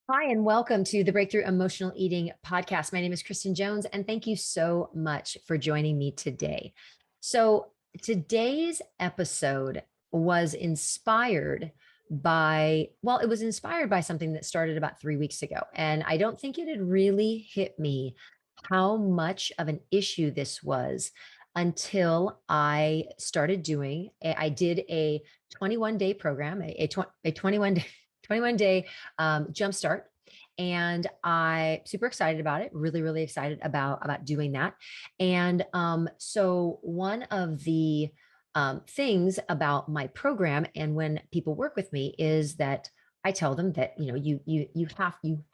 Hi, and welcome to the Breakthrough Emotional Eating podcast. My name is Kristen Jones, and thank you so much for joining me today. So, today's episode was inspired it was inspired by something that started about 3 weeks ago. And I don't think it had really hit me how much of an issue this was until I started I did a 21-day program, a 21 day jumpstart. And I super excited about it, really, really excited about doing that. And so one of the things about my program and when people work with me is that I tell them that you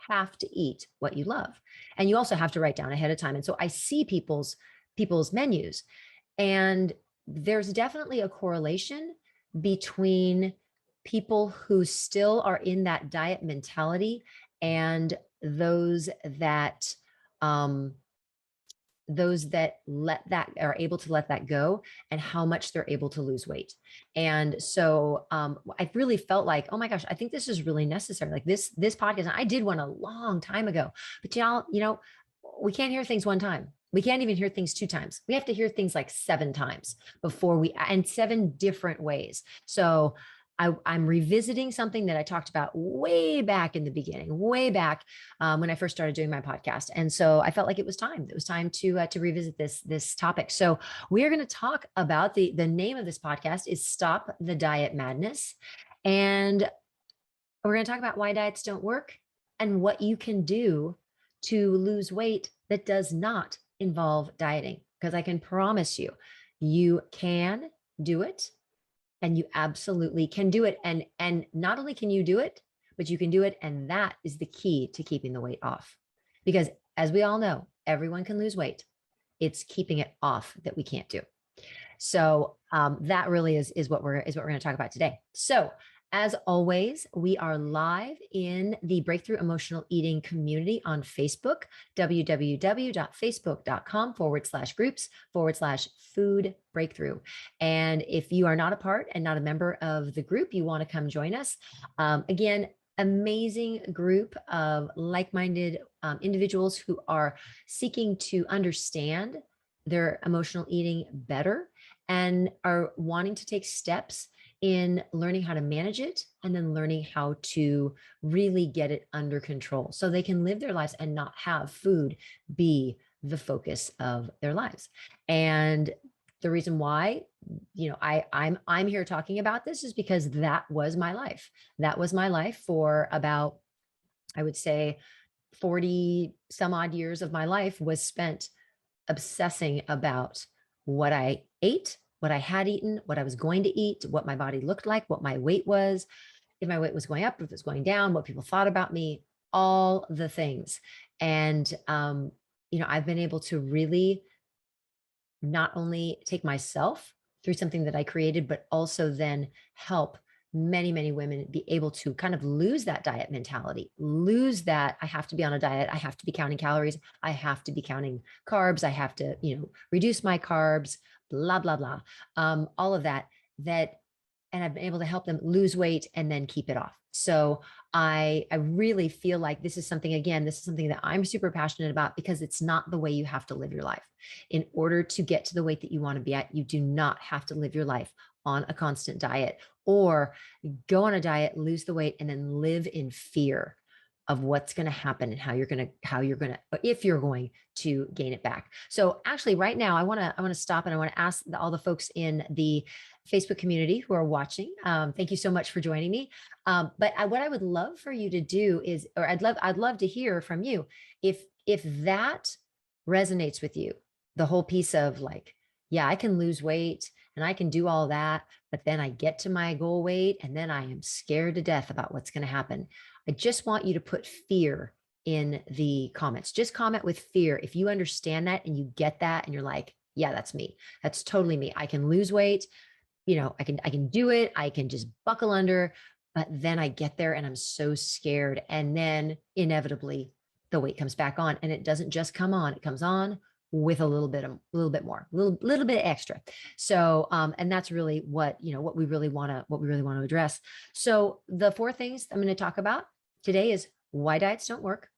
have to eat what you love, and you also have to write down ahead of time. And so I see people's menus, and there's definitely a correlation between people who still are in that diet mentality and um those that let that are able to let that go, and how much they're able to lose weight. And so I really felt like, oh my gosh, I think this is really necessary. Like this podcast, and I did one a long time ago, but y'all, we can't hear things one time. We can't even hear things two times. We have to hear things like seven times and seven different ways. So I'm revisiting something that I talked about way back in the beginning, way back when I first started doing my podcast. And so I felt like it was time. It was time to revisit this topic. So we are going to talk about the name of this podcast is Stop the Diet Madness, and we're going to talk about why diets don't work and what you can do to lose weight that does not involve dieting. Because I can promise you, you can do it, and you absolutely can do it. And not only can you do it, but you can do it, and that is the key to keeping the weight off. Because as we all know, everyone can lose weight. It's keeping it off that we can't do. So that really is what we're going to talk about today. So as always, we are live in the Breakthrough Emotional Eating community on Facebook, www.facebook.com/groups/food breakthrough. And if you are not a part and not a member of the group, you want to come join us. Again, amazing group of like-minded individuals who are seeking to understand their emotional eating better and are wanting to take steps in learning how to manage it, and then learning how to really get it under control so they can live their lives and not have food be the focus of their lives. And the reason why, I'm here talking about this is because that was my life. That was my life for about, I would say, 40 some odd years of my life was spent obsessing about what I ate, what I had eaten, what I was going to eat, what my body looked like, what my weight was, if my weight was going up, if it was going down, what people thought about me, all the things. And, I've been able to really not only take myself through something that I created, but also then help many, many women be able to kind of lose that diet mentality, lose that I have to be on a diet, I have to be counting calories, I have to be counting carbs, I have to, reduce my carbs, blah, blah, blah. All of that, and I've been able to help them lose weight and then keep it off. So I really feel like this is something, again, this is something that I'm super passionate about, because it's not the way you have to live your life. In order to get to the weight that you want to be at, you do not have to live your life on a constant diet, or go on a diet, lose the weight, and then live in fear of what's going to happen and how you're going to, if you're going to gain it back. So actually right now I want to stop, and I want to ask all the folks in the Facebook community who are watching. Thank you so much for joining me. What I would love for you to do is, or I'd love to hear from you if that resonates with you, the whole piece of like, yeah, I can lose weight and I can do all that, but then I get to my goal weight and then I am scared to death about what's going to happen. I just want you to put fear in the comments. Just comment with fear if you understand that and you get that and you're like, yeah, that's me. That's totally me. I can lose weight. I can do it. I can just buckle under, but then I get there and I'm so scared. And then inevitably the weight comes back on, and it doesn't just come on, it comes on with a little bit more, little bit extra. So, and that's really what we really want to address. So the four things I'm going to talk about today is why diets don't work.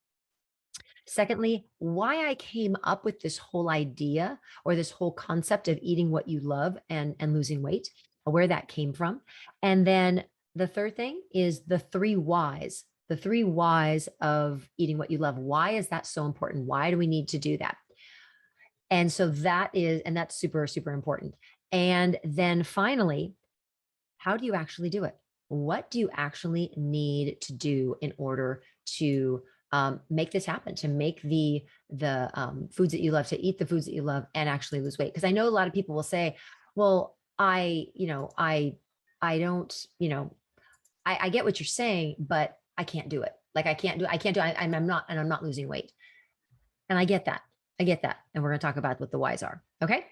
Secondly, why I came up with this whole idea or this whole concept of eating what you love and losing weight, where that came from. And then the third thing is the three whys of eating what you love. Why is that so important? Why do we need to do that? And so that's super, super important. And then finally, how do you actually do it? What do you actually need to do in order to make this happen, to make the foods that you love, to eat the foods that you love and actually lose weight? Because I know a lot of people will say, well, I don't, I get what you're saying, but I can't do it. Like I can't do it. I'm not losing weight. And I get that. I get that. And we're going to talk about what the whys are. Okay.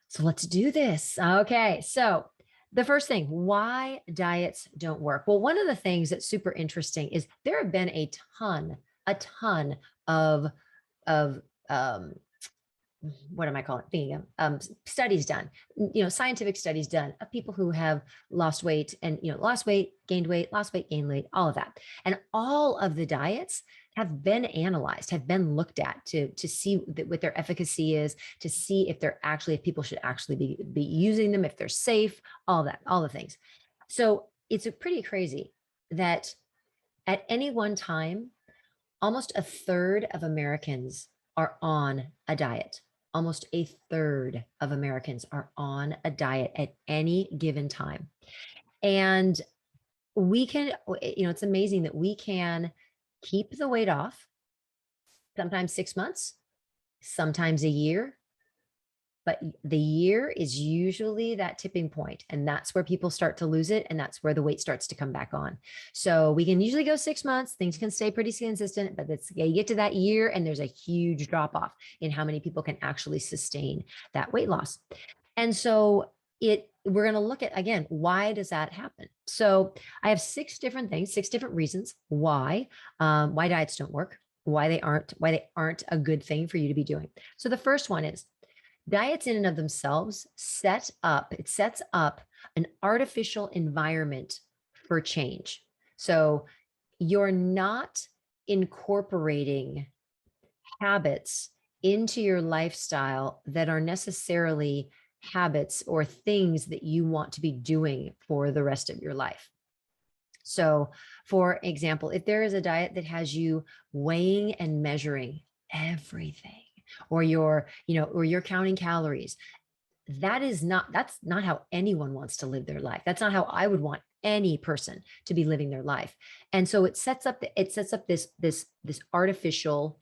So let's do this. Okay. So the first thing, why diets don't work. Well, one of the things that's super interesting is there have been a ton of what am I calling it? Studies done, scientific studies done of people who have lost weight and, lost weight, gained weight, lost weight, gained weight, all of that. And all of the diets have been analyzed, have been looked at to see what their efficacy is, to see if people should actually be using them, if they're safe, all that, all the things. So it's pretty crazy that at any one time, almost a third of Americans are on a diet. Almost a third of Americans are on a diet at any given time. And we can, it's amazing that we can keep the weight off, sometimes 6 months, sometimes a year. But the year is usually that tipping point, and that's where people start to lose it. And that's where the weight starts to come back on. So we can usually go 6 months, things can stay pretty consistent, but you get to that year and there's a huge drop off in how many people can actually sustain that weight loss. And so we're going to look at, again, why does that happen? So I have 6 different reasons why diets don't work, why they aren't a good thing for you to be doing. So the first one is, diets in and of themselves sets up an artificial environment for change. So you're not incorporating habits into your lifestyle that are necessarily habits or things that you want to be doing for the rest of your life. So, for example, if there is a diet that has you weighing and measuring everything, or you're counting calories, that's not how anyone wants to live their life. That's not how I would want any person to be living their life. And so it sets up this artificial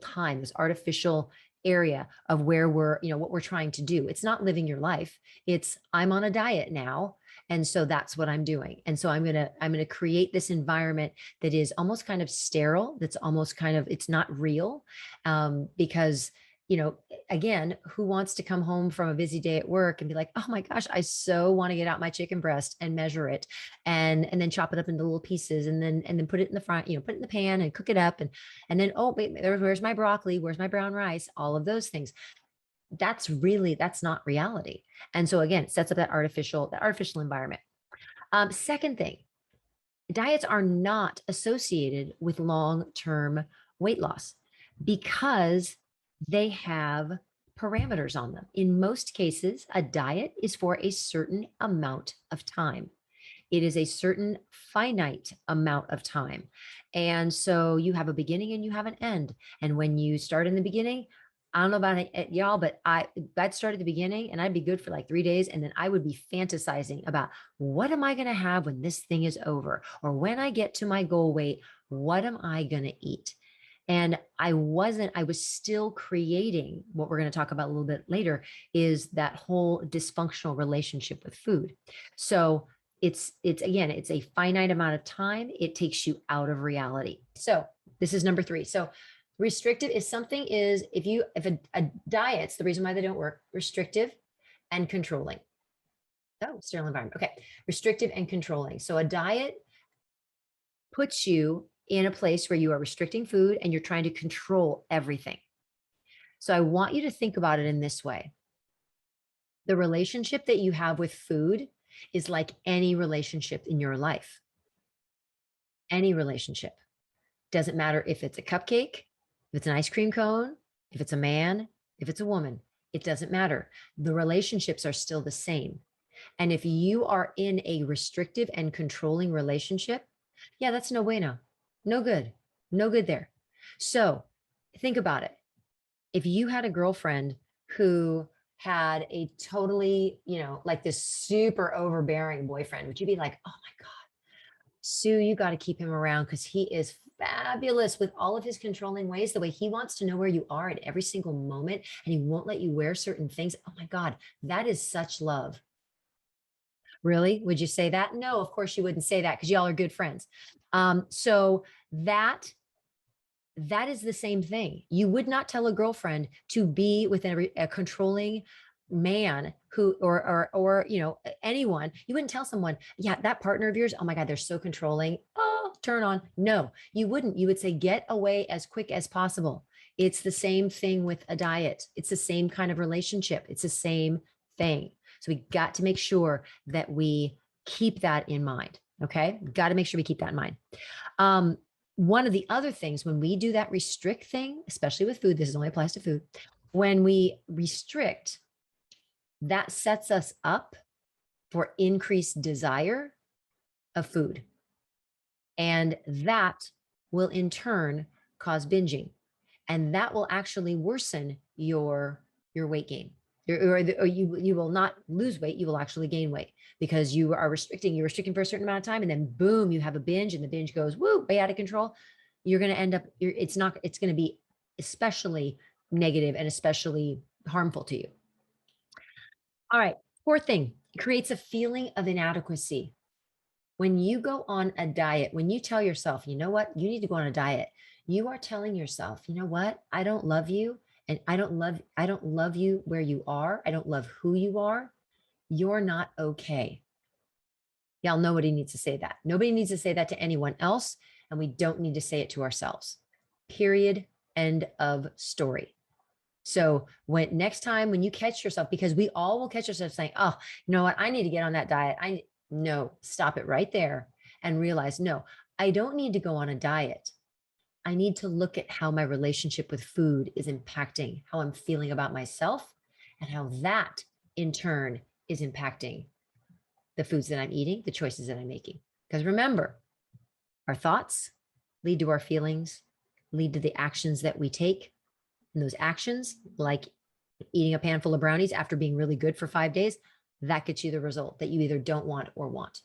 time, this artificial area of where what we're trying to do. It's not living your life. It's, I'm on a diet now, and so that's what I'm doing. And so I'm going to create this environment that is almost kind of sterile. That's almost kind of, it's not real. Because, again, who wants to come home from a busy day at work and be like, oh my gosh, I so want to get out my chicken breast and measure it and then chop it up into little pieces and then put it in the front, put it in the pan and cook it up. And then, oh, wait, where's my broccoli? Where's my brown rice? All of those things. That's not reality. And so again, it sets up that artificial environment. Second thing, diets are not associated with long-term weight loss because they have parameters on them. In most cases, a diet is for a certain amount of time. It is a certain finite amount of time. And so you have a beginning and you have an end. And when you start in the beginning, I don't know about y'all, but I'd start at the beginning and I'd be good for like 3 days. And then I would be fantasizing about, what am I going to have when this thing is over? Or when I get to my goal weight, what am I going to eat? And I was still creating what we're going to talk about a little bit later, is that whole dysfunctional relationship with food. So it's a finite amount of time. It takes you out of reality. So this is number 3. So restrictive is if a diet's the reason why they don't work, restrictive and controlling. Oh, sterile environment. Okay. Restrictive and controlling. So a diet puts you in a place where you are restricting food and you're trying to control everything. So I want you to think about it in this way. The relationship that you have with food is like any relationship in your life. Any relationship. Doesn't matter if it's a cupcake, if it's an ice cream cone, if it's a man, if it's a woman, it doesn't matter. The relationships are still the same. And if you are in a restrictive and controlling relationship, yeah, that's no bueno. No good. No good there. So think about it. If you had a girlfriend who had a totally, like this super overbearing boyfriend, would you be like, oh my God, Sue, you got to keep him around because he is fabulous with all of his controlling ways, the way he wants to know where you are at every single moment, and he won't let you wear certain things. Oh my God, that is such love. Really? Would you say that? No, of course you wouldn't say that because y'all are good friends. So that is the same thing. You would not tell a girlfriend to be with a controlling man who or anyone. You wouldn't tell someone, yeah, that partner of yours, oh my God, they're so controlling. Oh, turn on. No, you wouldn't. You would say, get away as quick as possible. It's the same thing with a diet. It's the same kind of relationship. It's the same thing. So we got to make sure that we keep that in mind. Okay. Got to make sure we keep that in mind. One of the other things when we do that restrict thing, especially with food, this only applies to food. When we restrict, that sets us up for increased desire of food. And that will in turn cause binging. And that will actually worsen your weight gain. Or you will not lose weight, you will actually gain weight because you're restricting for a certain amount of time, and then boom, you have a binge, and the binge goes way out of control. You're going to end up, it's going to be especially negative and especially harmful to you. All right, fourth thing, it creates a feeling of inadequacy. When you go on a diet, when you tell yourself, you know what, you need to go on a diet, you are telling yourself, you know what, I don't love you. And I don't love you where you are. I don't love who you are. You're not okay. Y'all, nobody needs to say that. Nobody needs to say that to anyone else. And we don't need to say it to ourselves. Period. End of story. So next time when you catch yourself, because we all will catch ourselves saying, oh, you know what? I need to get on that diet. No, stop it right there and realize, no, I don't need to go on a diet. I need to look at how my relationship with food is impacting how I'm feeling about myself and how that in turn is impacting the foods that I'm eating, the choices that I'm making. Because remember, our thoughts lead to our feelings, lead to the actions that we take. And those actions, like eating a pan full of brownies after being really good for 5 days, that gets you the result that you either don't want or want.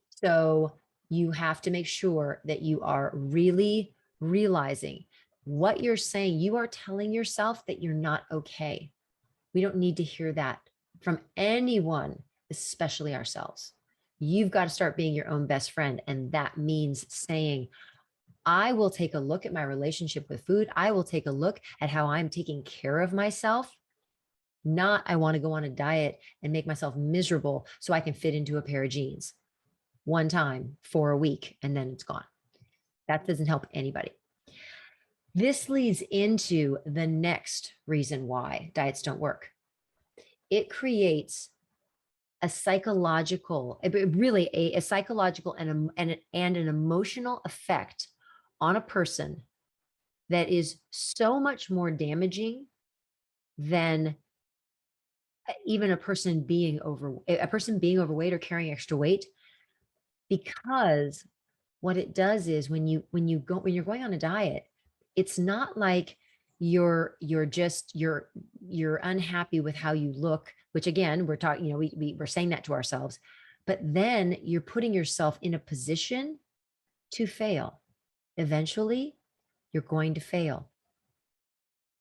So you have to make sure that you are really realizing what you're saying. You are telling yourself that you're not okay. We don't need to hear that from anyone, especially ourselves. You've got to start being your own best friend. And that means saying, I will take a look at my relationship with food. I will take a look at how I'm taking care of myself. Not, I want to go on a diet and make myself miserable so I can fit into a pair of jeans one time for a week and then it's gone. That doesn't help anybody. This leads into the next reason why diets don't work. It creates a psychological, really a psychological and an emotional effect on a person that is so much more damaging than even a person being overweight or carrying extra weight, because what it does is when you're going on a diet, it's not like you're unhappy with how you look, which again, we're talking, we're saying that to ourselves, but then you're putting yourself in a position to fail. Eventually, you're going to fail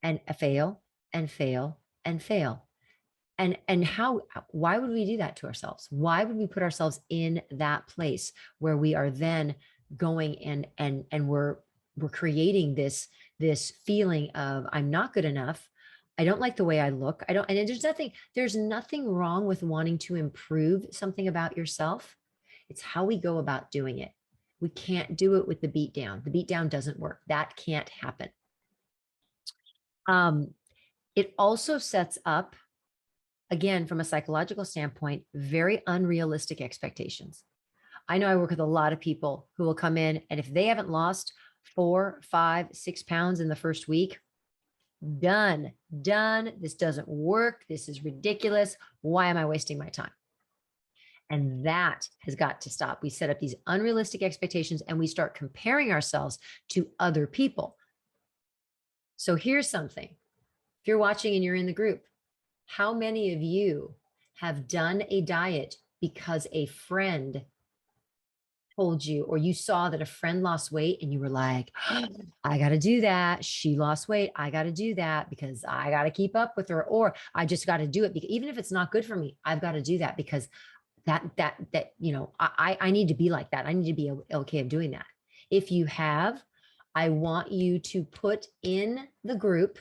and fail and fail and fail. And why would we do that to ourselves? Why would we put ourselves in that place where we are then going and we're creating this feeling of, I'm not good enough. I don't like the way I look. And there's nothing wrong with wanting to improve something about yourself. It's how we go about doing it. We can't do it with the beat down. The beat down doesn't work. That can't happen. It also sets up, again, from a psychological standpoint, very unrealistic expectations. I know I work with a lot of people who will come in, and if they haven't lost 4, 5, 6 pounds in the first week. Done. This doesn't work. This is ridiculous. Why am I wasting my time? And that has got to stop. We set up these unrealistic expectations and we start comparing ourselves to other people. So here's something. If you're watching and you're in the group, how many of you have done a diet because a friend told you, or you saw that a friend lost weight and you were like, oh, I got to do that. She lost weight. I got to do that because I got to keep up with her, or I just got to do it because even if it's not good for me, I've got to do that because I need to be like that. I need to be okay of doing that. If you have, I want you to put in the group,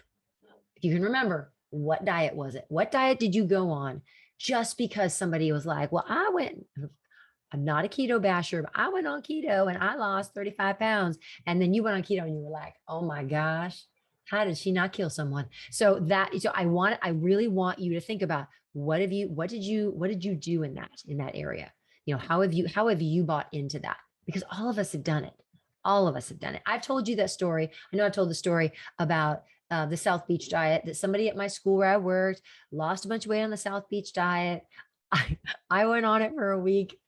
if you can remember, what diet was it? What diet did you go on just because somebody was like, well, I'm not a keto basher, but I went on keto and I lost 35 pounds. And then you went on keto and you were like, oh my gosh, how did she not kill someone? So I really want you to think about what did you do in that area? How have you bought into that? Because all of us have done it. All of us have done it. I've told you that story. I know I told the story about the South Beach diet, that somebody at my school where I worked lost a bunch of weight on the South Beach diet. I went on it for a week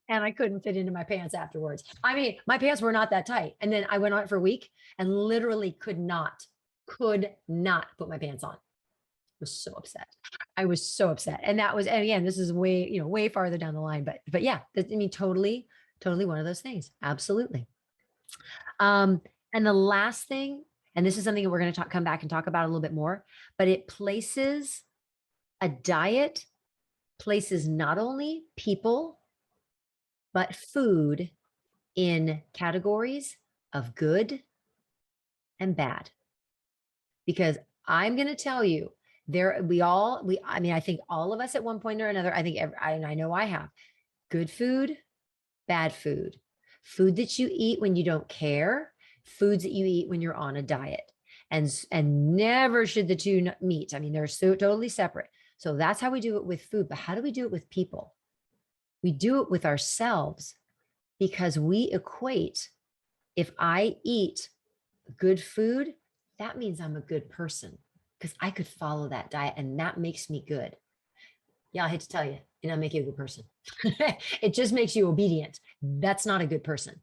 and I couldn't fit into my pants afterwards. I mean, my pants were not that tight. And then I went on it for a week and literally could not put my pants on. I was so upset. I was so upset. And again, this is way farther down the line, but yeah, I mean, totally one of those things. Absolutely. And the last thing, and this is something that we're going to come back and talk about a little bit more, but a diet places not only people, but food in categories of good and bad. Because I'm going to tell you, I think all of us at one point or another, I know I have good food, bad food, food that you eat when you don't care, foods that you eat when you're on a diet, and never should the two meet. I mean, they're so totally separate. So that's how we do it with food. But how do we do it with people? We do it with ourselves because we equate, if I eat good food, that means I'm a good person because I could follow that diet and that makes me good. Yeah, I hate to tell you, it doesn't make you a good person. It just makes you obedient. That's not a good person.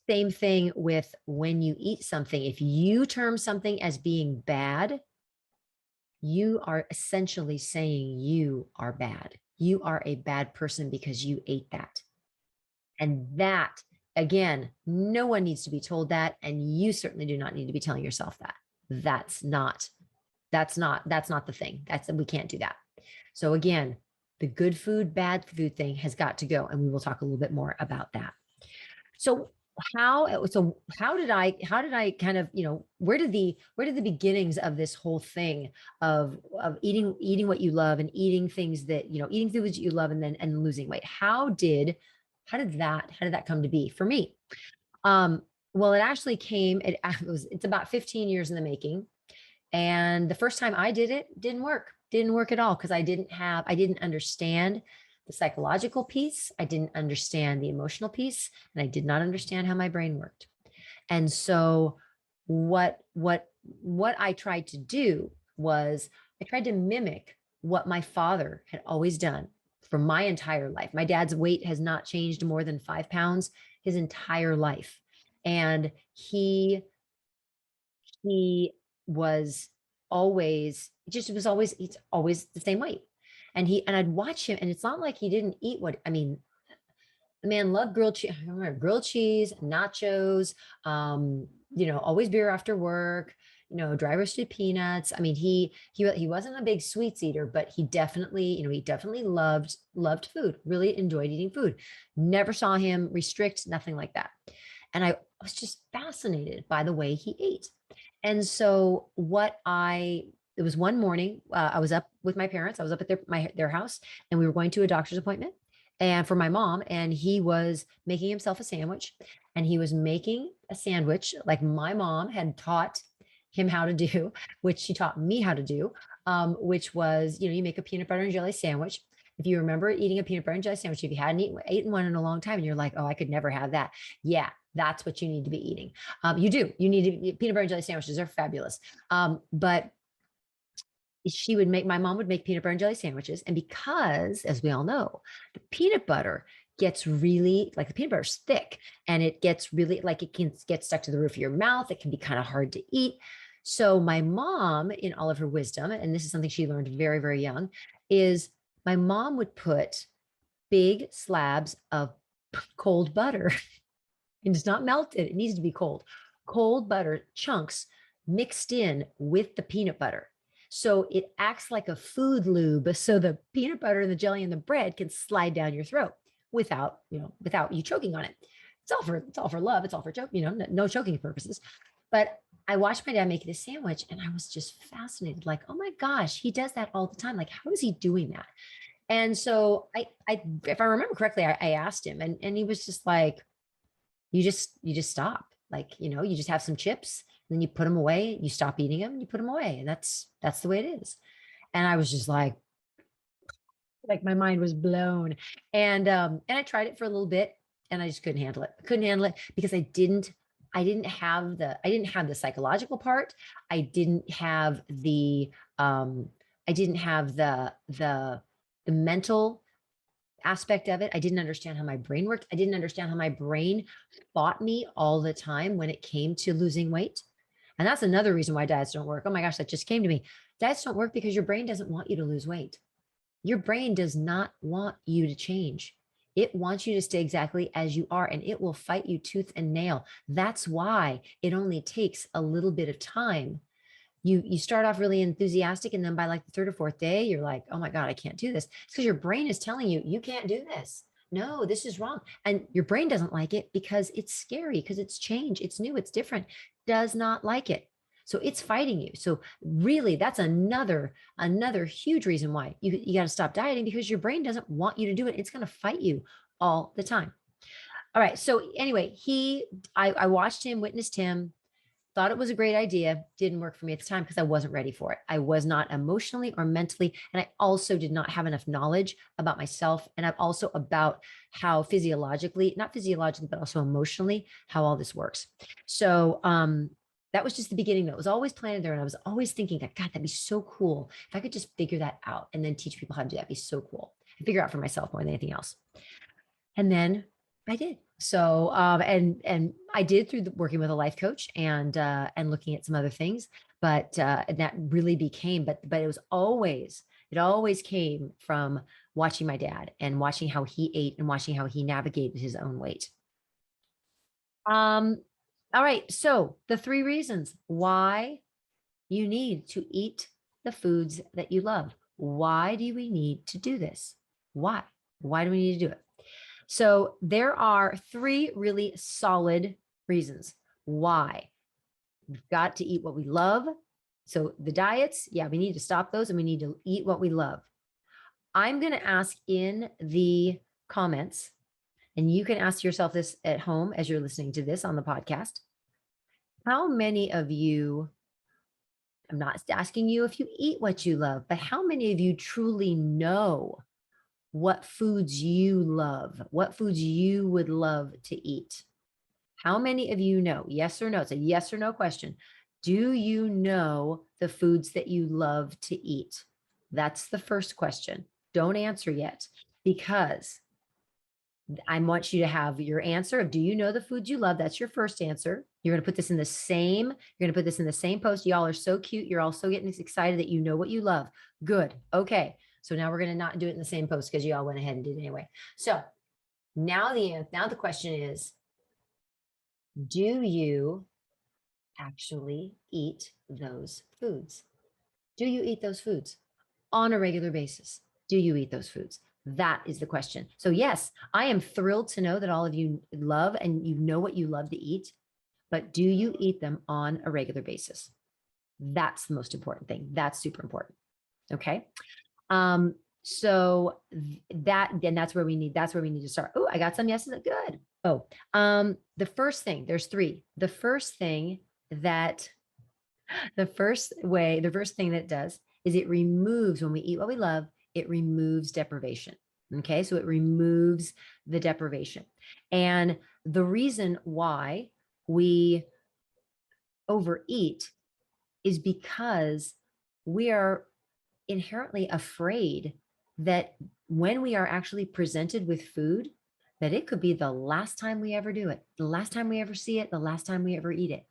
Same thing with when you eat something. If you term something as being bad, you are essentially saying you are bad. You are a bad person because you ate that. And that, again, no one needs to be told that. And you certainly do not need to be telling yourself that. That's not the thing. We can't do that. So again, the good food, bad food thing has got to go. And we will talk a little bit more about that. So how did I kind of, where did the beginnings of this whole thing of eating what you love and eating things that, eating foods that you love and losing weight, how did that come to be for me? Well, it actually it's about 15 years in the making. And the first time I did it, didn't work at all because I didn't understand the psychological piece. I didn't understand the emotional piece, and I did not understand how my brain worked. And so what I tried to do was I tried to mimic what my father had always done for my entire life. My dad's weight has not changed more than 5 pounds his entire life. And he was always, it's always the same weight. And I'd watch him, and it's not like he didn't eat the man loved grilled cheese, nachos, always beer after work, dry roasted peanuts. I mean, he wasn't a big sweets eater, but he definitely loved food, really enjoyed eating food. Never saw him restrict, nothing like that. And I was just fascinated by the way he ate. And so it was one morning, I was up with my parents. I was up at their house, and we were going to a doctor's appointment and for my mom, and he was making himself a sandwich, and he was making a sandwich like my mom had taught him how to do, which she taught me how to do, which was, you make a peanut butter and jelly sandwich. If you remember eating a peanut butter and jelly sandwich, if you hadn't eaten one in a long time and you're like, oh, I could never have that. Yeah, That's what you need to be eating. You need to eat peanut butter and jelly sandwiches. They're fabulous. But my mom would make peanut butter and jelly sandwiches. And because, as we all know, the peanut butter gets really, like the peanut butter is thick and it gets really, like it can get stuck to the roof of your mouth. It can be kind of hard to eat. So my mom, in all of her wisdom, and this is something she learned very, very young, is my mom would put big slabs of cold butter. And it's not melted. It needs to be cold. Cold butter chunks mixed in with the peanut butter. So it acts like a food lube. So the peanut butter and the jelly and the bread can slide down your throat without you choking on it. It's all for love. It's all for no choking purposes. But I watched my dad make this sandwich and I was just fascinated. Like, oh my gosh, he does that all the time. Like, how is he doing that? And so if I remember correctly, I asked him and he was just like, you just stop. Like, you just have some chips and then you put them away, you stop eating them and you put them away. And that's the way it is. And I was just like my mind was blown. And I tried it for a little bit and I just couldn't handle it. I couldn't handle it because I didn't have the psychological part. I didn't have the the mental aspect of it. I didn't understand how my brain worked. I didn't understand how my brain fought me all the time when it came to losing weight. And that's another reason why diets don't work. Oh my gosh, that just came to me. Diets don't work because your brain doesn't want you to lose weight. Your brain does not want you to change. It wants you to stay exactly as you are, and it will fight you tooth and nail. That's why it only takes a little bit of time. You start off really enthusiastic, and then by like the third or fourth day, you're like, oh my God, I can't do this. It's because your brain is telling you, you can't do this. No, this is wrong. And your brain doesn't like it because it's scary, because it's change, it's new, it's different, does not like it. So it's fighting you. So really, that's another huge reason why you got to stop dieting, because your brain doesn't want you to do it. It's going to fight you all the time. All right. So anyway, I watched him, witnessed him, thought it was a great idea, didn't work for me at the time because I wasn't ready for it. I was not emotionally or mentally. And I also did not have enough knowledge about myself. And I'm also about how not physiologically, but also emotionally, how all this works. So, that was just the beginning. That was always planted there. And I was always thinking that, God, that'd be so cool if I could just figure that out and then teach people how to do that. It'd be so cool. And figure out for myself more than anything else. And then I did. So, and I did through working with a life coach and looking at some other things, but that really became, but it always came from watching my dad and watching how he ate and watching how he navigated his own weight. All right. So the 3 reasons why you need to eat the foods that you love. Why do we need to do this? Why? Why do we need to do it? So there are 3 really solid reasons why we've got to eat what we love. So the diets, yeah, we need to stop those and we need to eat what we love. I'm going to ask in the comments, and you can ask yourself this at home as you're listening to this on the podcast. How many of you, I'm not asking you if you eat what you love, but how many of you truly know what foods you love, what foods you would love to eat? How many of you know? Yes or no? It's a yes or no question. Do you know the foods that you love to eat? That's the first question. Don't answer yet, because I want you to have your answer of, do you know the foods you love? That's your first answer. You're going to put this in the same post. Y'all are so cute. You're all so getting excited that you know what you love. Good. Okay. So now we're going to not do it in the same post because you all went ahead and did it anyway. So now the question is, do you actually eat those foods? Do you eat those foods on a regular basis? Do you eat those foods? That is the question. So yes, I am thrilled to know that all of you love and you know what you love to eat, but do you eat them on a regular basis? That's the most important thing. That's super important. Okay. So that's where we need to start. Oh, I got some yeses. Good. Oh, the first thing, there's 3. The first thing that it does is it removes, when we eat what we love, it removes deprivation. Okay. So it removes the deprivation. And the reason why we overeat is because we are inherently afraid that when we are actually presented with food, that it could be the last time we ever do it, the last time we ever see it, the last time we ever eat it.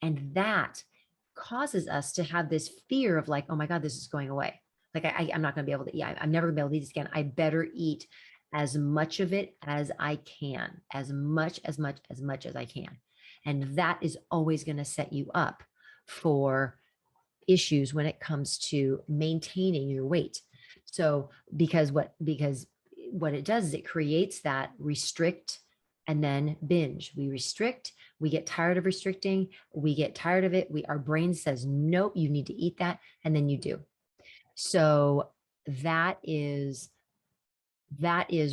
And that causes us to have this fear of like, oh my God, this is going away. Like I'm not going to be able to eat. I'm never going to be able to eat this again. I better eat as much of it as I can, as much as I can. And that is always going to set you up for issues when it comes to maintaining your weight. So because what it does is it creates that restrict and then binge. We restrict, we get tired of restricting, we get tired of it. Our brain says, nope, you need to eat that. And then you do. So that is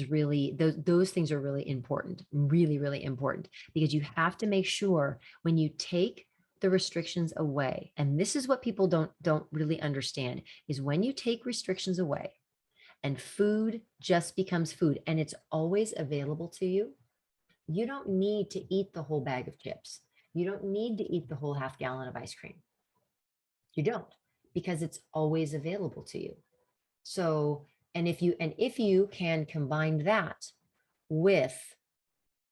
really those things are really important, really, really important, because you have to make sure when you take the restrictions away, and this is what people don't really understand, is when you take restrictions away and food just becomes food and it's always available to you, you don't need to eat the whole bag of chips. You don't need to eat the whole half gallon of ice cream. You don't, because it's always available to you. So, and if you can combine that with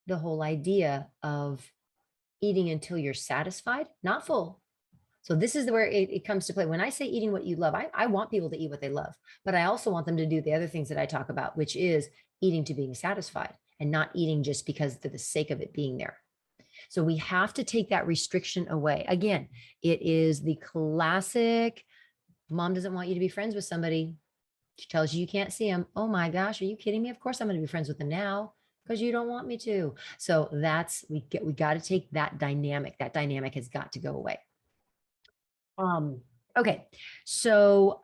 the whole idea of eating until you're satisfied, not full. So this is where it comes to play. When I say eating what you love, I want people to eat what they love, but I also want them to do the other things that I talk about, which is eating to being satisfied and not eating just because for the sake of it being there. So we have to take that restriction away. Again, it is the classic mom doesn't want you to be friends with somebody. She tells you you can't see them. Oh my gosh, are you kidding me? Of course I'm going to be friends with them now because you don't want me to. So that's we got to take that dynamic. That dynamic has got to go away. Okay. So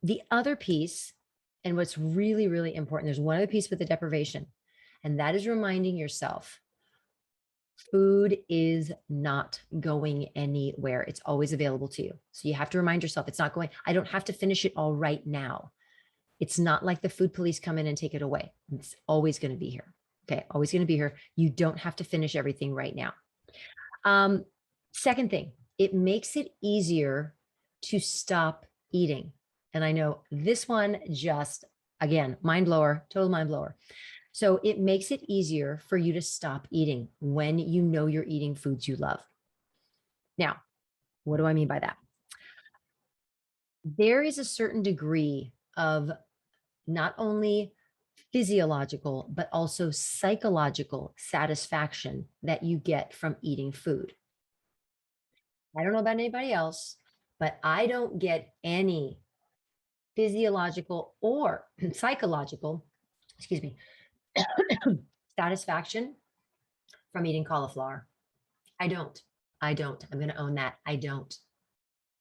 the other piece, and what's really, really important, there's one other piece with the deprivation, and that is reminding yourself food is not going anywhere. It's always available to you. So you have to remind yourself it's not going, I don't have to finish it all right now. It's not like the food police come in and take it away. It's always going to be here. Okay. Always going to be here. You don't have to finish everything right now. Second thing, it makes it easier to stop eating. And I know this one just, again, mind blower, total mind blower. So it makes it easier for you to stop eating when you know you're eating foods you love. Now, what do I mean by that? There is a certain degree of not only physiological, but also psychological satisfaction that you get from eating food. I don't know about anybody else, but I don't get any physiological or psychological, excuse me, satisfaction from eating cauliflower. I don't. I don't. I'm going to own that. I don't.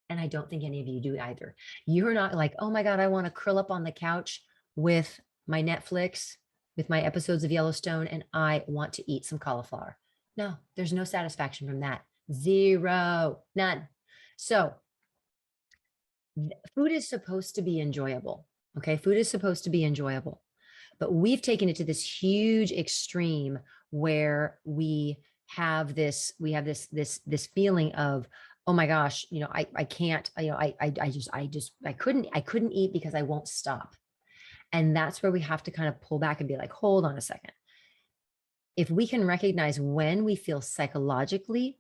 And I don't think any of you do either. You're not like, oh my God, I want to curl up on the couch with my Netflix, with my episodes of Yellowstone, and I want to eat some cauliflower. No, there's no satisfaction from that. Zero, none. So food is supposed to be enjoyable. Okay. Food is supposed to be enjoyable, but we've taken it to this huge extreme where we have this feeling of, oh my gosh, I can't, I couldn't eat because I won't stop. And that's where we have to kind of pull back and be like, hold on a second. If we can recognize when we feel psychologically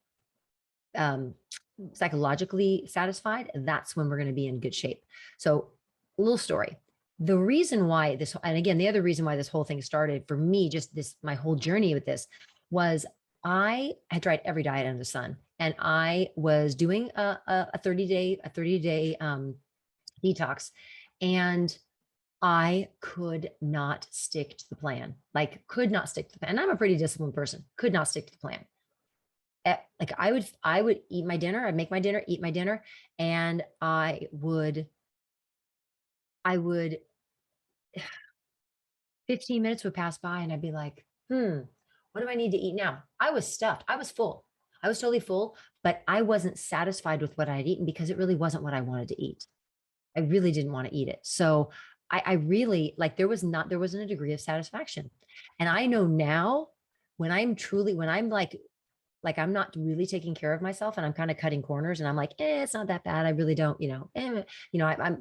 satisfied, that's when we're going to be in good shape. So, a little story. The reason why this, and again, the other reason why this whole thing started for me, just this, my whole journey with this was I had tried every diet under the sun, and I was doing a 30-day detox, and I could not stick to the plan. Like, could not stick to the plan. And I'm a pretty disciplined person. Could not stick to the plan. Like I would eat my dinner. I'd make my dinner, eat my dinner, and I would 15 minutes would pass by, and I'd be like, what do I need to eat now? I was stuffed. I was full. I was totally full, but I wasn't satisfied with what I'd eaten because it really wasn't what I wanted to eat. I really didn't want to eat it. So I really like, there wasn't a degree of satisfaction. And I know now when I'm like I'm not really taking care of myself and I'm kind of cutting corners and I'm like, it's not that bad. I really don't,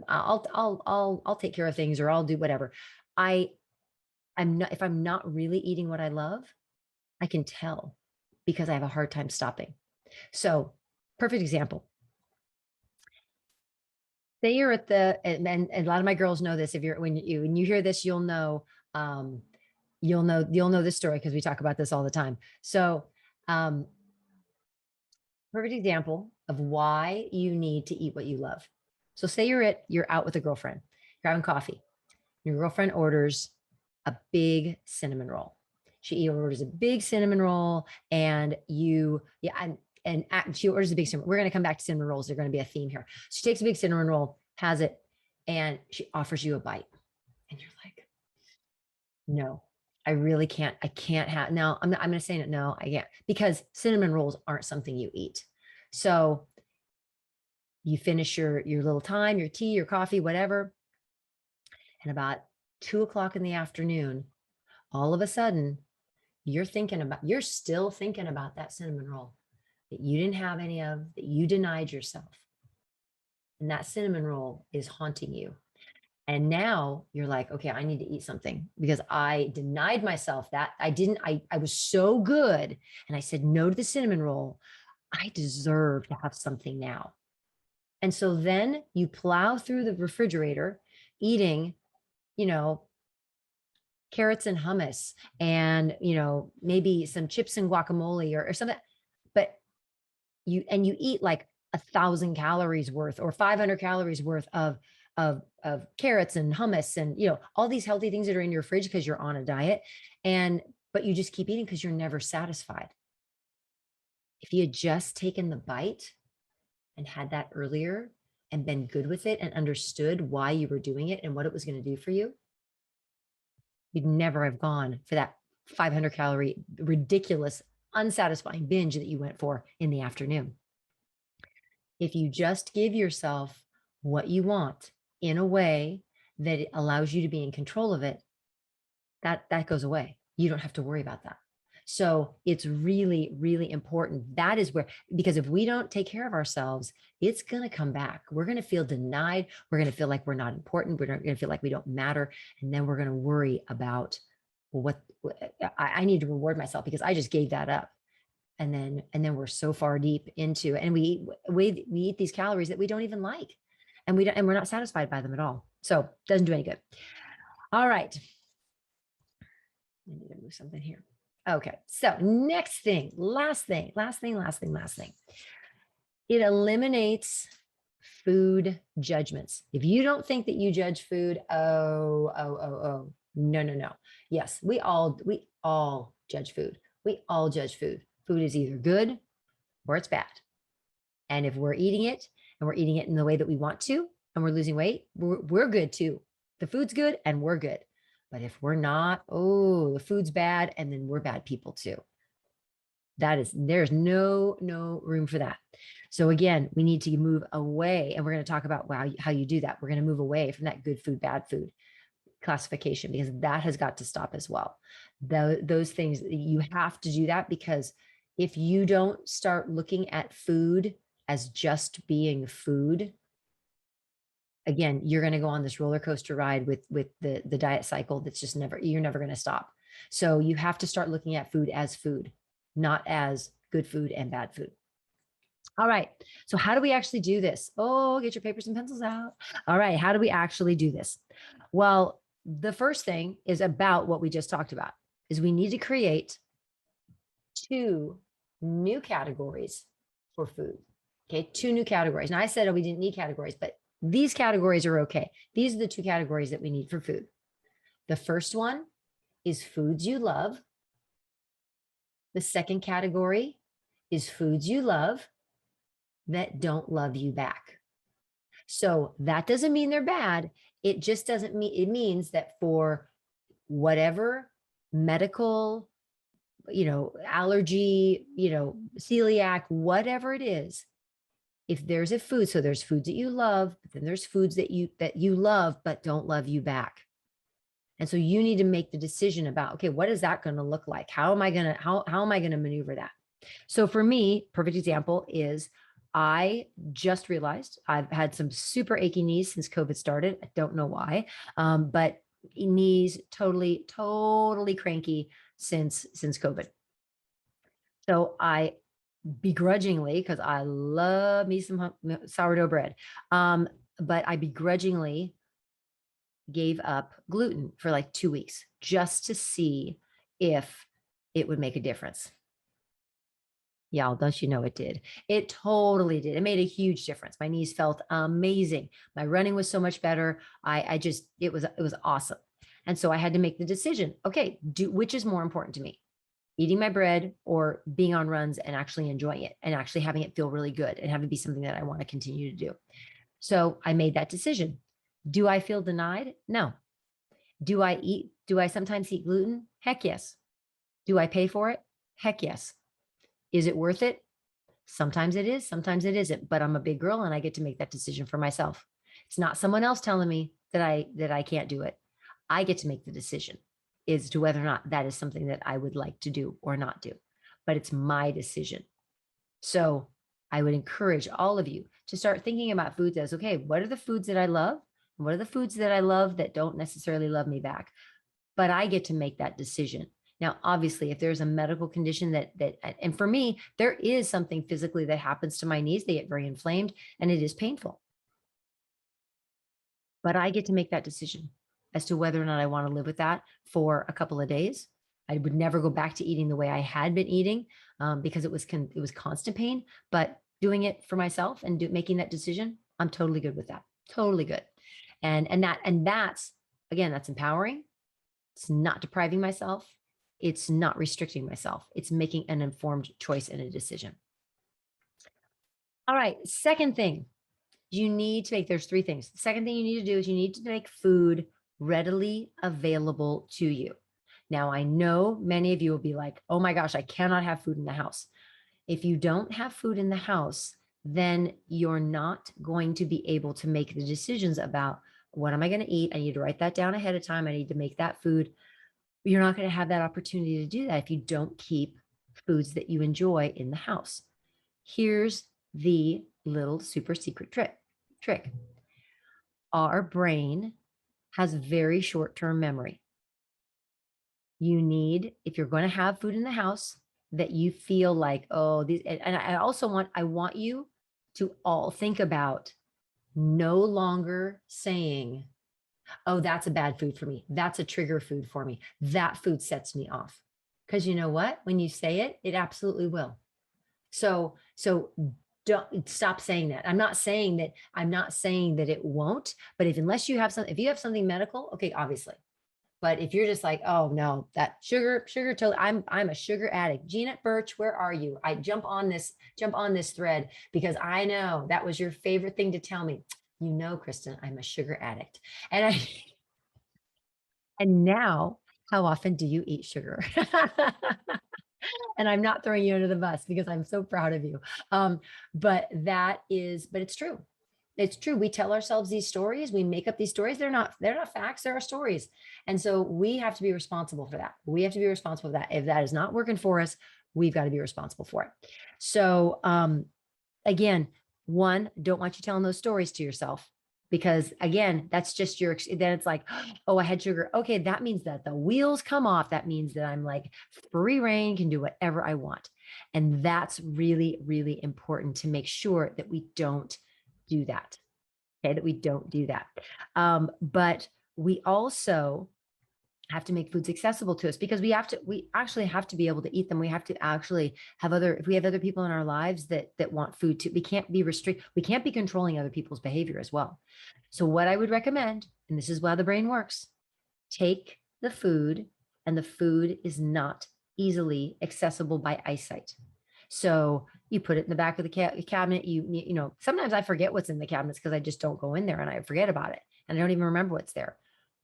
I'll take care of things or I'll do whatever. I, I'm not, if I'm not really eating what I love, I can tell because I have a hard time stopping. So, perfect example. Say you're at and a lot of my girls know this. If you're, when you hear this, um, you'll know this story because we talk about this all the time. So, um, perfect example of why you need to eat what you love. So say you're out with a girlfriend, you're having coffee. Your girlfriend orders a big cinnamon roll. She orders a big cinnamon roll, and she orders a big cinnamon. We're going to come back to cinnamon rolls. They're going to be a theme here. She takes a big cinnamon roll, has it, and she offers you a bite, and you're like, no, I really can't. I can't have. No, I'm going to say no, I can't, because cinnamon rolls aren't something you eat. So you finish your little time, your tea, your coffee, whatever. And about 2 o'clock in the afternoon, all of a sudden, you're still thinking about that cinnamon roll that you didn't have any of, that you denied yourself. And that cinnamon roll is haunting you. And now you're like, okay, I need to eat something because I denied myself that. I was so good. And I said no to the cinnamon roll. I deserve to have something now. And so then you plow through the refrigerator eating, you know, carrots and hummus and, maybe some chips and guacamole or something. But you eat like 1,000 calories worth or 500 calories worth of carrots and hummus and, all these healthy things that are in your fridge because you're on a diet. But you just keep eating because you're never satisfied. If you had just taken the bite and had that earlier and been good with it and understood why you were doing it and what it was going to do for you, you'd never have gone for that 500-calorie, ridiculous, unsatisfying binge that you went for in the afternoon. If you just give yourself what you want in a way that it allows you to be in control of it, that goes away. You don't have to worry about that. So it's really, really important. That is where, because if we don't take care of ourselves, it's going to come back. We're going to feel denied. We're going to feel like we're not important. We're going to feel like we don't matter. And then we're going to worry about, well, I need to reward myself because I just gave that up. And then we're so far deep into, and we eat these calories that we don't even like, and we're not satisfied by them at all. So it doesn't do any good. All right. I need to move something here. Okay. So next thing, last thing. It eliminates food judgments. If you don't think that you judge food, no. Yes, we all judge food. We all judge food. Food is either good or it's bad. And if we're eating it and we're eating it in the way that we want to, and we're losing weight, we're good too. The food's good and we're good. But if we're not, the food's bad, and then we're bad people too. There's no room for that. So again, we need to move away, and we're going to talk about how you do that. We're going to move away from that good food, bad food classification, because that has got to stop as well. Those things, you have to do that, because if you don't start looking at food as just being food, again, you're going to go on this roller coaster ride with the diet cycle that's just you're never going to stop. So you have to start looking at food as food, not as good food and bad food. All right. So how do we actually do this? Oh, get your papers and pencils out. All right. How do we actually do this? Well, the first thing is about what we just talked about, is we need to create 2 new categories for food. Okay. 2 new categories. Now I said, we didn't need categories, but these categories are okay. These are the 2 categories that we need for food. The first one is foods you love. The second category is foods you love that don't love you back. So that doesn't mean they're bad. It just doesn't mean, it means that for whatever medical, allergy, celiac, whatever it is, if there's a food, so there's foods that you love, but then there's foods that you love but don't love you back. And so you need to make the decision about, okay, what is that going to look like? How am I going to how am I going to maneuver that? So for me, perfect example is I just realized I've had some super achy knees since COVID started. I don't know why, but knees totally cranky since COVID. So I begrudgingly, because I love me some sourdough bread, but I begrudgingly gave up gluten for like 2 weeks just to see if it would make a difference. Y'all, don't you know it did? It totally did. It made a huge difference. My knees felt amazing. My running was so much better. I just, it was awesome. And so I had to make the decision. Okay, which is more important to me? Eating my bread or being on runs and actually enjoying it and actually having it feel really good and having it be something that I want to continue to do. So I made that decision. Do I feel denied? No. Do I sometimes eat gluten? Heck yes. Do I pay for it? Heck yes. Is it worth it? Sometimes it is, sometimes it isn't, but I'm a big girl and I get to make that decision for myself. It's not someone else telling me that I can't do it. I get to make the decision as to whether or not that is something that I would like to do or not do, but it's my decision. So I would encourage all of you to start thinking about foods as, okay, what are the foods that I love? What are the foods that I love that don't necessarily love me back? But I get to make that decision. Now, obviously, if there's a medical condition and for me, there is something physically that happens to my knees, they get very inflamed and it is painful. But I get to make that decision as to whether or not I want to live with that for a couple of days. I would never go back to eating the way I had been eating because it was constant pain. But doing it for myself and making that decision, I'm totally good with that. Totally good. And that's again, that's empowering. It's not depriving myself. It's not restricting myself. It's making an informed choice and a decision. All right. Second thing you need to make, there's three things. The second thing you need to do is you need to make food readily available to you. Now, I know many of you will be like, oh my gosh, I cannot have food in the house. If you don't have food in the house, then you're not going to be able to make the decisions about what am I going to eat? I need to write that down ahead of time. I need to make that food. You're not going to have that opportunity to do that if you don't keep foods that you enjoy in the house. Here's the little super secret trick. Our brain has very short-term memory. You need, if you're going to have food in the house, that you feel like, oh, these, and I want you to all think about no longer saying, oh, that's a bad food for me. That's a trigger food for me. That food sets me off. Because you know what? When you say it, it absolutely will. So don't stop saying that. I'm not saying that it won't, but if you have something medical, okay, obviously. But if you're just like, oh no, that sugar, totally, I'm a sugar addict. Gina Birch, where are you? I jump on this thread because I know that was your favorite thing to tell me. You know, Kristen, I'm a sugar addict. And now, how often do you eat sugar? And I'm not throwing you under the bus because I'm so proud of you. But it's true. It's true. We tell ourselves these stories. We make up these stories. They're not facts. They're our stories. And so we have to be responsible for that. We have to be responsible for that. If that is not working for us, we've got to be responsible for it. So again, one, don't want you telling those stories to yourself. Because again, that's just then it's like, oh, I had sugar. Okay, that means that the wheels come off. That means that I'm like free reign, can do whatever I want. And that's really, really important to make sure that we don't do that. Okay, that we don't do that. But we also have to make foods accessible to us because we actually have to be able to eat them. We have to actually have if we have other people in our lives that want food too, we can't be we can't be controlling other people's behavior as well. So what I would recommend, and this is why the brain works, take the food, and the food is not easily accessible by eyesight. So you put it in the back of the cabinet. You know, sometimes I forget what's in the cabinets because I just don't go in there and I forget about it. And I don't even remember what's there.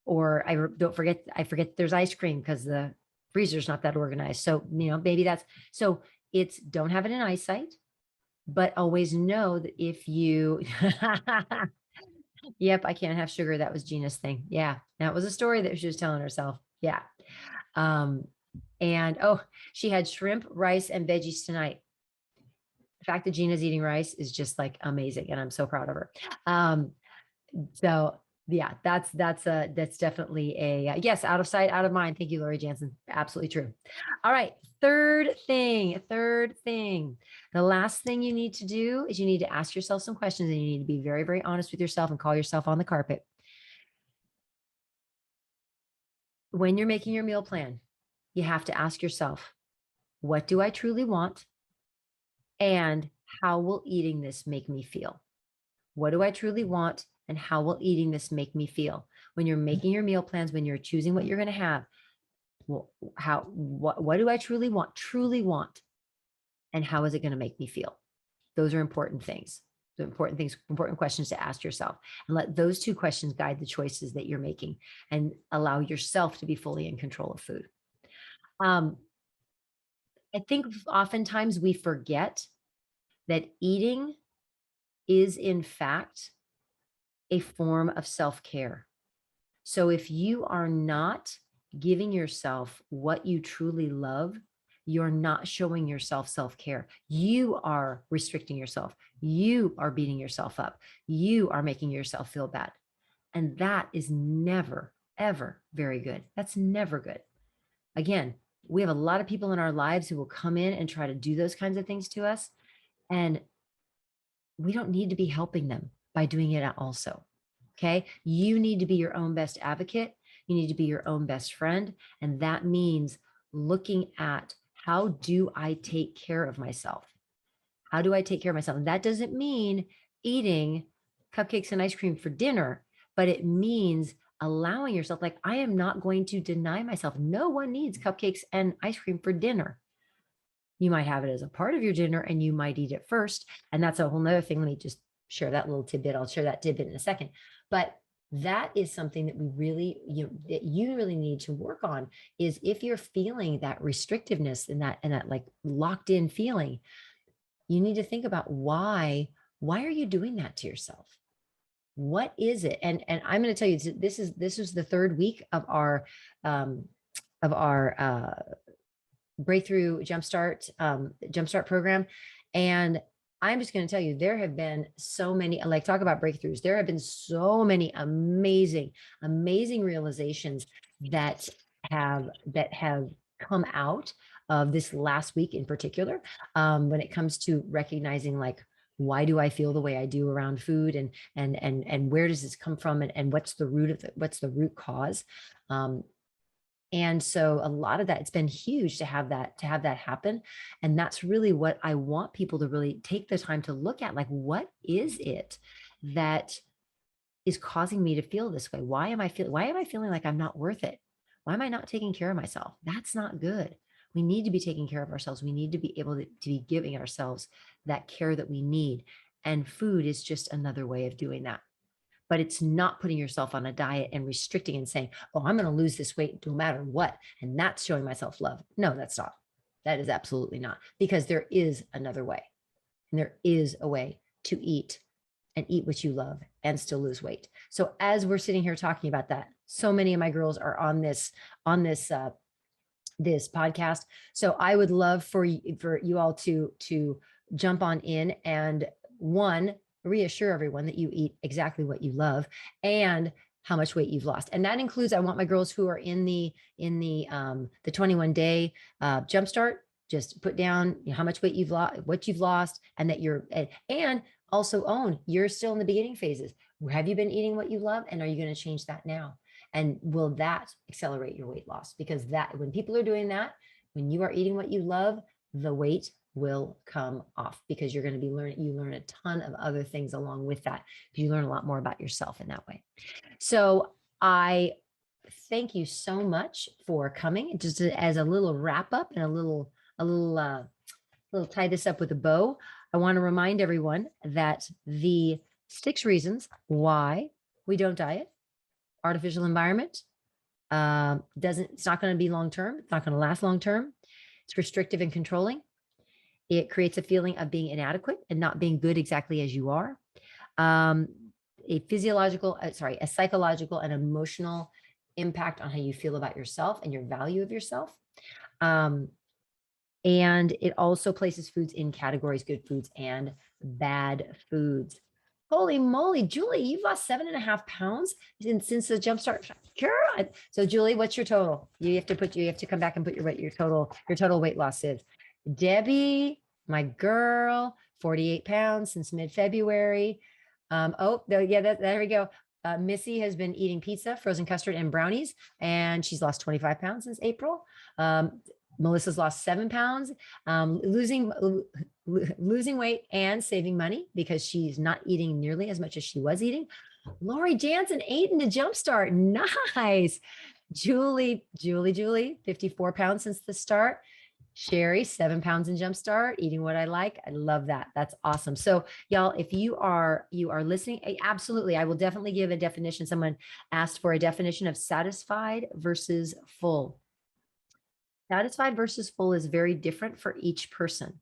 Or I forget there's ice cream because the freezer's not that organized. So, you know, maybe it's don't have it in eyesight. But always know that if you, yep, I can't have sugar. That was Gina's thing. Yeah. That was a story that she was telling herself. Yeah. Um, and oh, she had shrimp, rice, and veggies tonight. The fact that Gina's eating rice is just like amazing. And I'm so proud of her. Um, so yeah, that's definitely a yes, out of sight, out of mind. Thank you, Lori Jansen. Absolutely true. All right. Third thing. The last thing you need to do is you need to ask yourself some questions and you need to be very, very honest with yourself and call yourself on the carpet. When you're making your meal plan, you have to ask yourself, what do I truly want? And how will eating this make me feel? What do I truly want? And how will eating this make me feel? When you're making your meal plans, when you're choosing what you're going to have, well, what do I truly want? And how is it going to make me feel? Those are important things. The important things, important questions to ask yourself, and let those two questions guide the choices that you're making and allow yourself to be fully in control of food. Um, I think oftentimes we forget that eating is in fact a form of self-care. So if you are not giving yourself what you truly love, you're not showing yourself self-care. You are restricting yourself. You are beating yourself up. You are making yourself feel bad. And that is never, ever very good. That's never good. Again, we have a lot of people in our lives who will come in and try to do those kinds of things to us. And we don't need to be helping them by doing it also. Okay. You need to be your own best advocate. You need to be your own best friend. And that means looking at, how do I take care of myself? How do I take care of myself? And that doesn't mean eating cupcakes and ice cream for dinner, but it means allowing yourself, like, I am not going to deny myself. No one needs cupcakes and ice cream for dinner. You might have it as a part of your dinner and you might eat it first. And that's a whole nother thing. Let me just share that little tidbit. I'll share that tidbit in a second. But that is something that we really, that you really need to work on, is if you're feeling that restrictiveness and that like locked in feeling, you need to think about why are you doing that to yourself? What is it? And I'm going to tell you, this is the third week um, of our breakthrough jumpstart program. And I'm just going to tell you, there have been so many, like, talk about breakthroughs. There have been so many amazing realizations that have come out of this last week in particular, when it comes to recognizing, like, why do I feel the way I do around food, and where does this come from, and what's the root cause. And so a lot of that, it's been huge to have that happen. And that's really what I want people to really take the time to look at. Like, what is it that is causing me to feel this way? Why am I feeling like I'm not worth it? Why am I not taking care of myself? That's not good. We need to be taking care of ourselves. We need to be able to be giving ourselves that care that we need. And food is just another way of doing that. But it's not putting yourself on a diet and restricting and saying, oh, I'm going to lose this weight no matter what, and that's showing myself love. No, that's not. That is absolutely not, because there is another way. And there is a way to eat and eat what you love and still lose weight. So as we're sitting here talking about that, so many of my girls are on this this podcast. So I would love for you all to jump on in and, one, reassure everyone that you eat exactly what you love and how much weight you've lost. And that includes, I want my girls who are in the 21-day jumpstart, just put down, how much weight you've lost, what you've lost, and that and also own you're still in the beginning phases. Have you been eating what you love, and are you going to change that now? And will that accelerate your weight loss? Because that, when people are doing that, when you are eating what you love, the weight will come off, because you're going to be you learn a ton of other things along with that. You learn a lot more about yourself in that way. So I thank you so much for coming. Just as a little wrap up and a little tie this up with a bow, I want to remind everyone that the 6 reasons why we don't diet: artificial environment, it's not going to be long term. It's not going to last long term. It's restrictive and controlling. It creates a feeling of being inadequate and not being good exactly as you are. Um, a psychological and emotional impact on how you feel about yourself and your value of yourself. Um, and it also places foods in categories, good foods and bad foods. Holy moly, Julie, you've lost 7.5 pounds since the jumpstart. Girl. So Julie, what's your total? You have to come back and put your total weight loss is. Debbie, my girl, 48 pounds since mid-February. There we go. Missy has been eating pizza, frozen custard, and brownies, and she's lost 25 pounds since April. Melissa's lost 7 pounds, losing weight and saving money because she's not eating nearly as much as she was eating. Lori Jansen ate in the jumpstart. Nice. Julie, 54 pounds since the start. Sherry, 7 pounds in jumpstart, eating what I like. I love that. That's awesome. So y'all, if you are listening, absolutely, I will definitely give a definition. Someone asked for a definition of satisfied versus full. Satisfied versus full is very different for each person.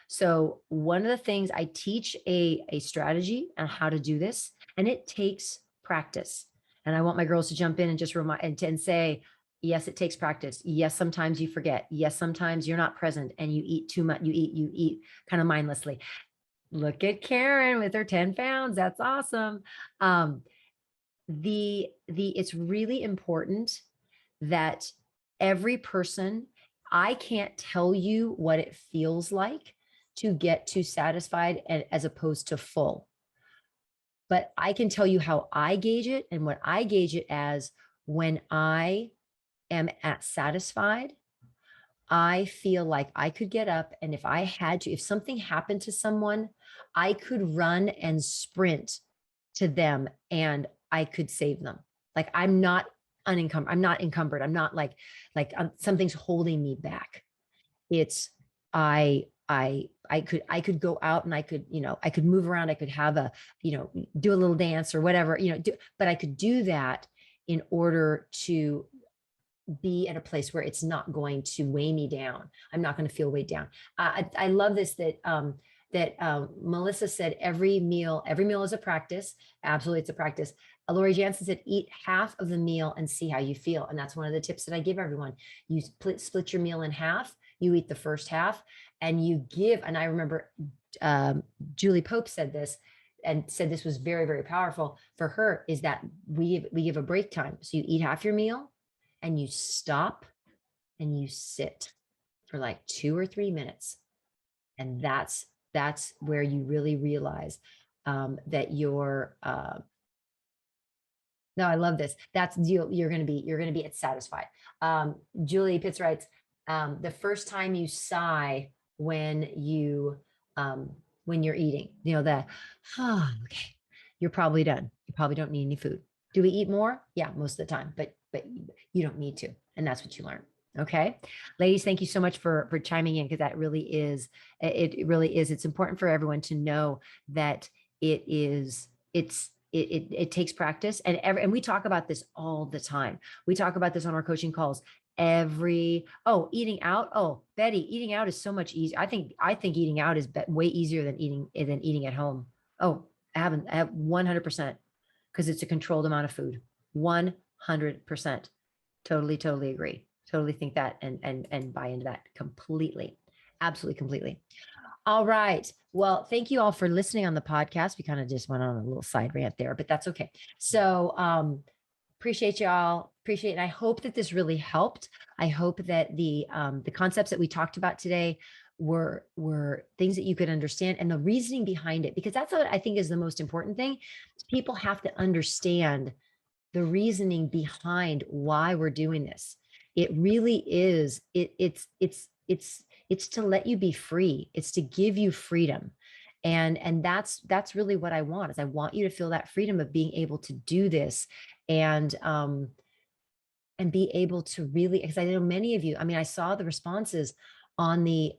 So one of the things I teach a strategy on how to do this, and it takes practice. And I want my girls to jump in and just remind and say, yes, it takes practice. Yes, sometimes you forget. Yes, sometimes you're not present and you eat too much. You eat kind of mindlessly. Look at Karen with her 10 pounds. That's awesome. It's really important that every person, I can't tell you what it feels like to get to satisfied as opposed to full. But I can tell you how I gauge it, and what I gauge it as: when I am at satisfied, I feel like I could get up, and if I had to, if something happened to someone, I could run and sprint to them and I could save them. Like I'm not unencumbered. I'm not encumbered. I'm not like something's holding me back. It's I could go out and I could, I could move around. I could have do a little dance or whatever, but I could do that in order to be at a place where it's not going to weigh me down. I'm not going to feel weighed down. I love this that Melissa said every meal is a practice. Absolutely, it's a practice. Lori Jansen said eat half of the meal and see how you feel, and that's one of the tips that I give everyone. You split your meal in half. You eat the first half, and you give. And I remember Julie Pope said this, and said this was very, very powerful for her. Is that we give a break time, so you eat half your meal and you stop and you sit for like 2 or 3 minutes. And that's where you really realize that you're no, I love this. That's you're going to be at satisfied. Julie Pitts writes, the first time you sigh when you're eating, okay, you're probably done. You probably don't need any food. Do we eat more? Yeah, most of the time, but you don't need to. And that's what you learn. Okay. Ladies, thank you so much for chiming in, because that really is, it really is. It's important for everyone to know that it takes practice, and we talk about this all the time. We talk about this on our coaching calls. Eating out. Oh, Betty, eating out is so much easier. I think eating out is way easier than eating at home. Oh, I have 100%, because it's a controlled amount of food. 100%. Totally agree. Totally think that and buy into that completely. Absolutely, completely. All right. Well, thank you all for listening on the podcast. We kind of just went on a little side rant there, but that's okay. So appreciate y'all. Appreciate it. And I hope that this really helped. I hope that the concepts that we talked about today were things that you could understand, and the reasoning behind it, because that's what I think is the most important thing. People have to understand the reasoning behind why we're doing this. It really is. It's to let you be free. It's to give you freedom. And that's really what I want. Is I want you to feel that freedom of being able to do this, and be able to really, because I know many of you, I mean, I saw the responses on the,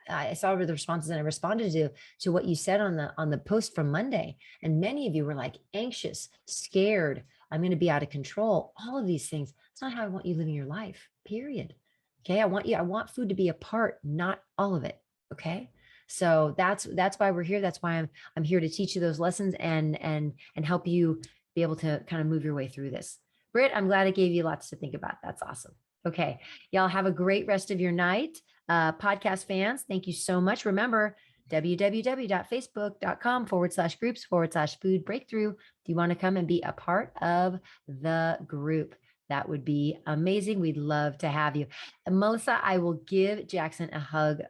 I saw the responses, and I responded to what you said on the post from Monday. And many of you were like anxious, scared. I'm going to be out of control. All of these things. It's not how I want you living your life, period. Okay. I want food to be a part, not all of it. Okay. So that's why we're here. That's why I'm here to teach you those lessons and help you be able to kind of move your way through this. Britt, I'm glad I gave you lots to think about. That's awesome. Okay. Y'all have a great rest of your night. Podcast fans, thank you so much. Remember, www.facebook.com/groups/food breakthrough. Do you want to come and be a part of the group? That would be amazing. We'd love to have you. And Melissa, I will give Jackson a hug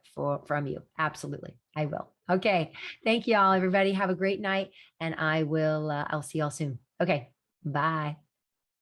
from you. Absolutely. I will. Okay. Thank you all, everybody. Have a great night. And I'll see y'all soon. Okay. Bye.